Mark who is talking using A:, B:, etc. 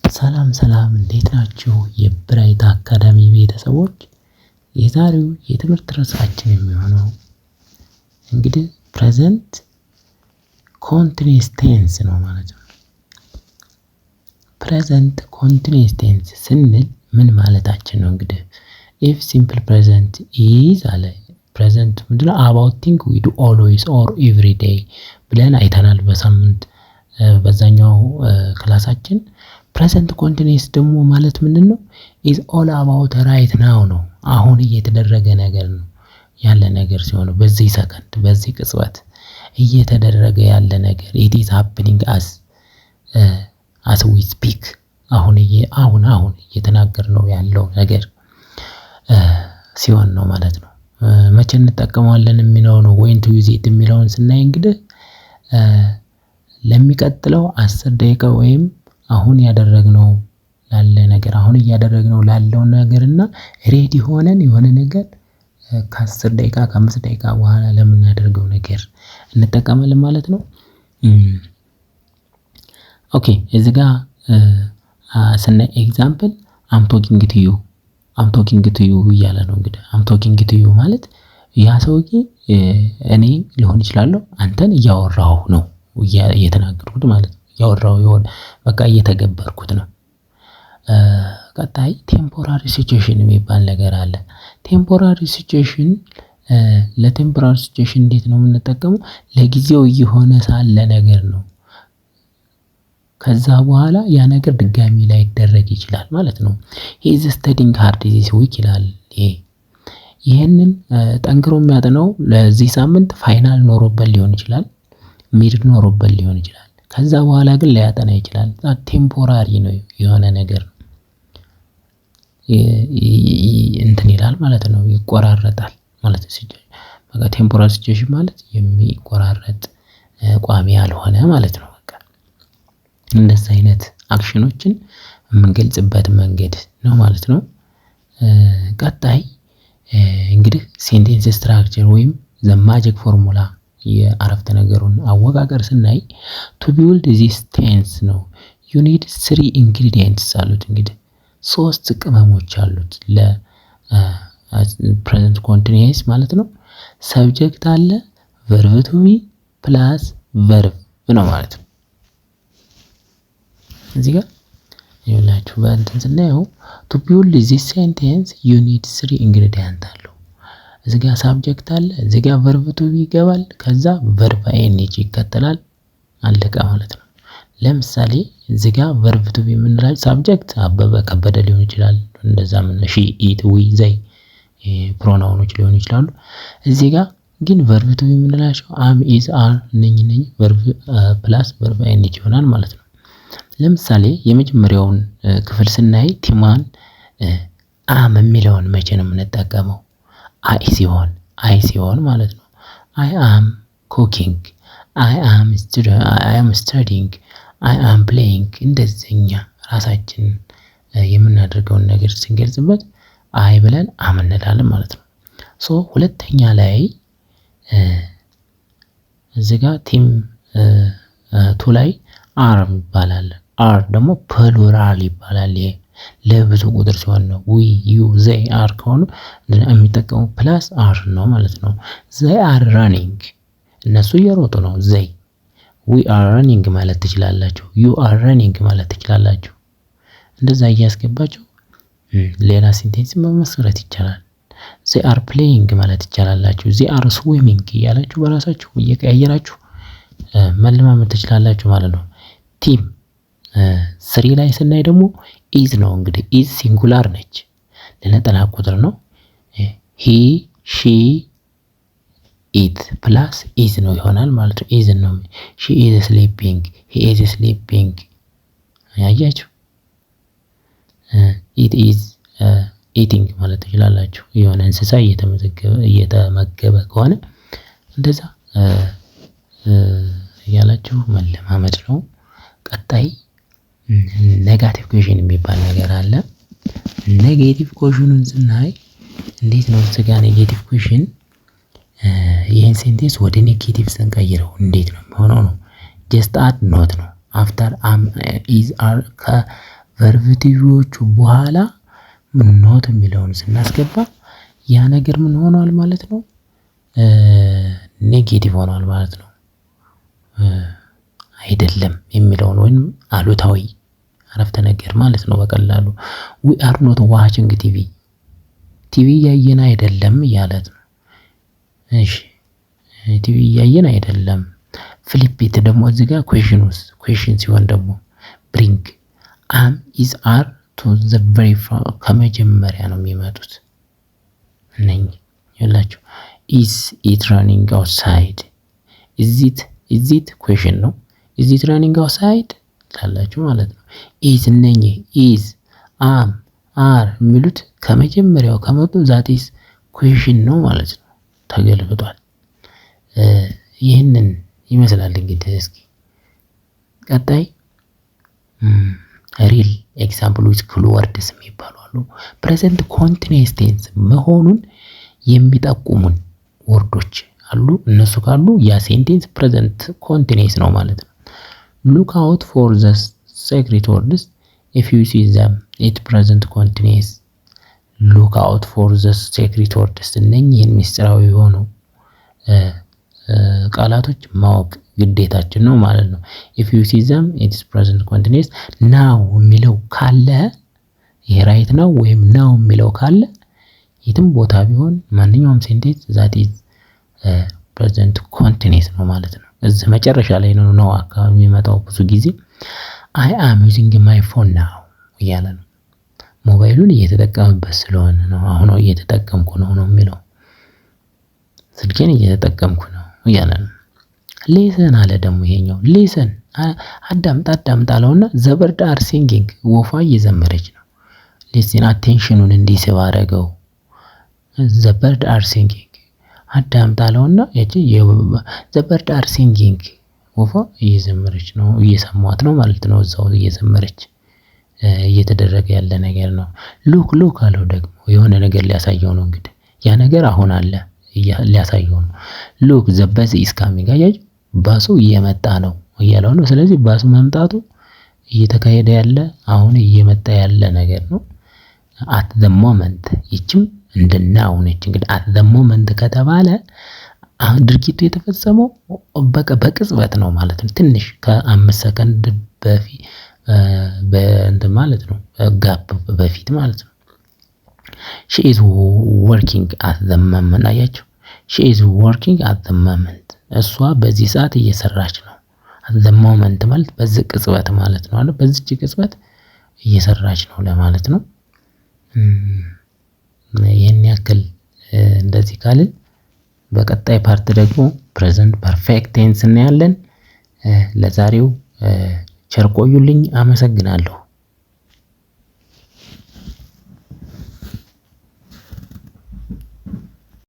A: ሰላም እንዴት ናችሁ? የብራይት አካዳሚ ቤተሰቦች የዛሬው የትምህርት ርዕሳችን የሚሆነው እንግዲህ ፕሬዘንት ኮንቲኒየስ ቴንስ ነው ማለት ነው። ፕሬዘንት ኮንቲኒየስ ቴንስ ስንል ምን ማለታችን ነው? እንግዲህ ኢፍ ሲምፕል ፕሬዘንት ኢዝ አለ ፕሬዘንት ምንድነው? አባውት ቲንግ ዊ ዱ ኦልዌይስ ኦር ኤቭሪ ዴይ ብለን አይተናል በሳምንት በዛኛው ክላሳችን። ፕሬዘንት ኮንቲኒየስ ደግሞ ማለት ምንድነው? ኢዝ ኦል አባውት ራይት ናው ነው። አሁን እየተደረገ ነገር ነው ያለ ነገር ሲሆን በዚህ ሰከንድ በዚህ ቅጽበት እየተደረገ ያለ ነገር ኢት ኢዝ ሃፕኒንግ አስ ዊ ስፒክ አሁን እየተናገርነው ያለው ነገር ሲሆን ነው ማለት ነው። መቼ እንጠቀመዋለን የሚለው ነው ዌን ቱ ዩዝ ኢት የሚለውን ስናይ እንግዲህ ለሚቀጥለው 10 ደቂቃ ወይም አሁን ያደረግነው ላለ ነገር አሁን እያደረግነው ላለው ነገር እና ሬዲ ሆነን የሆነ ነገር ከ10 ደቂቃ ከ5 ደቂቃ በኋላ ለምናደርገው ነገር እንጠቀማለን ማለት ነው። ኦኬ እዚህ ጋር ስናይ ኤግዛምፕል አም ቶኪንግ ቱ ዩ እያለ ነው። እንግዲህ አም ቶኪንግ ቱ ዩ ማለት ያ ሰውዬ እኔ ሊሆን ይችላለሁ አንተን እያወራሁ ነው እየተናገርኩት ማለት ነው። እያወራሁ ይሆን በቃ እየተገበርኩት ነው። ቀጣይ ቴምፖራሪ ሲቹዌሽን የሚባል ነገር አለ። ቴምፖራሪ ሲቹዌሽን ለቴምፖራሪ ሲቹዌሽን እንዴት ነው የምንጠቀመው? ለጊዜው እየሆነ ሳለ ነገር ነው። ከዛ በኋላ ያ ነገር ድጋሚ ላይደረግ ይችላል ማለት ነው። ሂ ኢዝ ስተዲንግ ሃርድ ዚስ ዊክ ይላል። ይሄንን ጠንክሮ የሚያጠናው ለዚህ ሳምንት ፋይናል ኖሮበት ሊሆን ይችላል፣ ሚድ ኖሮበት ሊሆን ይችላል። ከዛ በኋላ ግን ሊያጠና ይችላል። ቴምፖራሪ ነው የሆነ ነገር እንትን ይላል ማለት ነው፣ ይቆራረጣል ማለት ነው። በቃ ቴምፖራሪ ሲቹዌሽን ማለት የሚቆራረጥ ቋሚ ያልሆነ ማለት ነው። በቃ እንደዚህ አይነት አክሽኖችን የምንገልጽበት መንገድ ነው ማለት ነው። ቀጣይ እንግዲህ ሴንቴንስ ስትራክቸር ወይም ዘ ማጂክ ፎርሙላ የአረፍተ ነገሩን አወቃቀር ስናይ ቱ ቢውልድ ዚስ ቴንስ ነው ዩ ኒድ 3 ኢንግሪዲየንትስ አሉት። እንግዲህ 3 ቅመሞች አሉት ለፕሬዘንት ኮንቲኒየስ ማለት ነው። ሰብጀክት አለ፣ ቨርብ ቱ ቢ ፕላስ ቨርብ ነው ማለት ነው። እዚህ ጋር ይኸውላችሁ በእንትን ስናየው ቱ ቢውልድ ዚስ ሴንቴንስ ዩ ኒድ 3 ኢንግሪዲየንት አለው። እዚህ ጋር ሳብጀክት አለ፣ እዚህ ጋር ቨርብ ቱ ቢ ይገባል፣ ከዛ ቨርብ አይኤንጂ ይከተላል። አለቀ ማለት ነው። ለምሳሌ እዚህ ጋር ቨርብ ቱ ቢ የምንላቸው ሳብጀክት አበበ ከበደ ሊሆን ይችላል። እንደዛ ሺ ኢት ዊ ዘይ ፕሮናውኖች ሊሆኑ ይችላሉ። እዚህ ጋር ግን ቨርብ ቱ ቢ የምንላቸው አም ኢዝ አር እነኚህ ቨርብ ፕላስ ቨርብ አይኤንጂ ይሆናል ማለት ነው። ለምሳሌ የመጀመሪያውን ክፍል ስናይ ቲማን አም የሚለውን መቼ ነው የምንጠቀመው? አይ ሲሆን ማለት ነው። አይ አም ኩኪንግ፣ አይ አም ስተዲንግ፣ አይ አም ፕሌይንግ። እንደዚህኛ ራሳችን የምናደርገውን ነገር ስንገልጽበት አይ ብለን አም እንላለን ማለት ነው። ሶ ሁለተኛ ላይ እዚህ ጋር ቲም ቱ ላይ አር ይባላል። አር ደግሞ ፕሉራል ይባላል። ይሄ ለብዙ ቁጥር ሲሆን ነው። ዊ ዩ ዘይ አር ከሆኑ የሚጠቀሙ ፕላስ አር ነው ማለት ነው። ዘይ አር ራኒንግ እነሱ እየሮጡ ነው። ዘይ ዊ አር ራኒንግ ማለት ትችላላችሁ። ዩ አር ራኒንግ ማለት ትችላላችሁ። እንደዛ እያስገባችሁ ሌላ ሴንቴንስ መመስረት ይቻላል። ዘይ አር ፕሌይንግ ማለት ትችላላችሁ። ዘይ አር ስዊሚንግ እያላችሁ በራሳችሁ እየቀያየራችሁ መለማመድ ትችላላችሁ ማለት ነው። ቲም 3 ላይ ስናይ ደግሞ ኢዝ ነው። እንግዲህ ኢዝ ሲንጉላር ነች፣ ለነጠላ ቁጥር ነው። ሂ ሺ ኢት ፕላስ ኢዝ ነው ይሆናል ማለት ነው። ኢዝ ነው። ሺ ኢዝ ስሊፒንግ፣ ሂ ኢዝ ስሊፒንግ። ያያችሁ ኢት ኢዝ ኢቲንግ ማለት ትችላላችሁ። የሆነ እንስሳ እየተመገበ ከሆነ እንደዛ እያላችሁ መለማመድ ነው። ቀጣይ ኔጋቲቭ ኩዌሽን የሚባል ነገር አለ። ኔጌቲቭ ኩዌሽኑን ስናይ እንዴት ነው? እዚህ ጋር ኔጌቲቭ ኩዌሽን ይሄን ሴንቴንስ ወደ ኔጌቲቭ ስንቀይረው እንዴት ነው የሚሆነው ነው? ጀስት አድ ኖት ነው። አፍተር አም ኢዝ አር ቨርብ ቲቪዎቹ በኋላ ኖት የሚለውን ስናስገባ ያ ነገር ምን ሆኗል ማለት ነው? ኔጌቲቭ ሆኗል ማለት ነው። አይደለም የሚለውን ወይም አሉታዊ አረፍተ ነገር ማለት ነው በቀላሉ። we are not watching ቲቪ እያየን አይደለም እያለት ነው። እሺ ቲቪ እያየን አይደለም። ፍሊፕ ኢት ደግሞ እዚህ ጋር ኩዌሽን ሲሆን ደግሞ ብሪንግ am is are to the very ከመጀመሪያ ነው የሚመጡት እነኚህ ይላችሁ። is it running outside is it ኩዌሽን ነው። is it running outside ታላችሁ ማለት ነው። is እነኚህ is am are የሚሉት ከመጀመሪያው ከመጡ that is ኩዌሽን ነው ማለት ነው። ተገልብጧል። ይህንን ይመስላል እንግዲህ። እስኪ ቀጣይ ሪል ኤግዛምፕል ዊዝ ክሉ ወርድስ የሚባሉ አሉ። ፕሬዘንት ኮንቲኒየስ ቴንስ መሆኑን የሚጠቁሙን ወርዶች አሉ። እነሱ ካሉ ያ ሴንቴንስ ፕሬዘንት ኮንቲኒየስ ነው ማለት ነው። ሉክ አውት ፎር ዘ ሴክሬት ወርድስ ኢፍ ዩ ሲ ዘም ኢት ፕሬዘንት ኮንቲኒየስ። ሉክ አውት ፎር ዘ ሴክሬት ወርድስ እነኚህን ምስጢራዊ የሆኑ ቃላቶች ማወቅ ግዴታችን ነው ማለት ነው። if you see them it is present continuous now የሚለው ካለ ይሄ ራይት ነው ወይም now የሚለው ካለ የትም ቦታ ቢሆን ማንኛውም ሴንቴንስ that is present continuous ነው ማለት ነው። እዚህ መጨረሻ ላይ ነው አካባቢ የሚመጣው ብዙ ጊዜ I am using my phone now እያለ ነው። ሞባይሉን እየተጠቀምበት ስለሆነ ነው። አሁን እየተጠቀምኩ ነው የሚለው ስልኬን እየተጠቀምኩ ነው እያለ ነው። ሊሰን አለ ደግሞ ይሄኛው ሊሰን አዳምጥ አለውና ዘበርድ አር ሲንጊንግ ወፏ እየዘመረች ነው። ሊሰን አቴንሽኑን እንዲስብ አደረገው። ዘበርድ አር ሲንጊንግ አዳምጥ አለውና ያቺ ዘበርድ አር ሲንጊንግ ወፏ እየዘመረች ነው፣ እየሰማት ነው ማለት ነው። እዛው እየዘመረች እየተደረገ ያለ ነገር ነው። ሉክ አለው ደግሞ የሆነ ነገር ሊያሳየው ነው። እንግዲህ ያ ነገር አሁን አለ ሊያሳየው ነው። ሉክ ዘ በስ ኢዝ ካሚንግ አያጅ ባሱ እየመጣ ነው እያለው ነው። ስለዚህ ባሱ መምጣቱ እየተካሄደ ያለ አሁን እየመጣ ያለ ነገር ነው። at the moment ይችም እንደናው ነች። እንግዲህ at the moment ከተባለ አሁን ድርጊቱ የተፈጸመው በቅጽበት ነው ማለት ነው። ትንሽ ከ5 ሰከንድ በፊት በእንትን ማለት ነው ጋፕ በፊት ማለት ነው። she is working at the moment አያችሁ she is working at the moment እሷ በዚህ ሰዓት እየሰራች ነው። at the moment ማለት በዚህ ቅጽበት ማለት ነው አይደል? በዚህ ቅጽበት እየሰራች ነው ለማለት ነው። ይሄን ያክል እንደዚህ ካልን በቀጣይ ፓርት ደግሞ ፕሬዘንት ፐርፌክት ቴንስ እናያለን። ለዛሬው ቸር ቆዩልኝ። አመሰግናለሁ።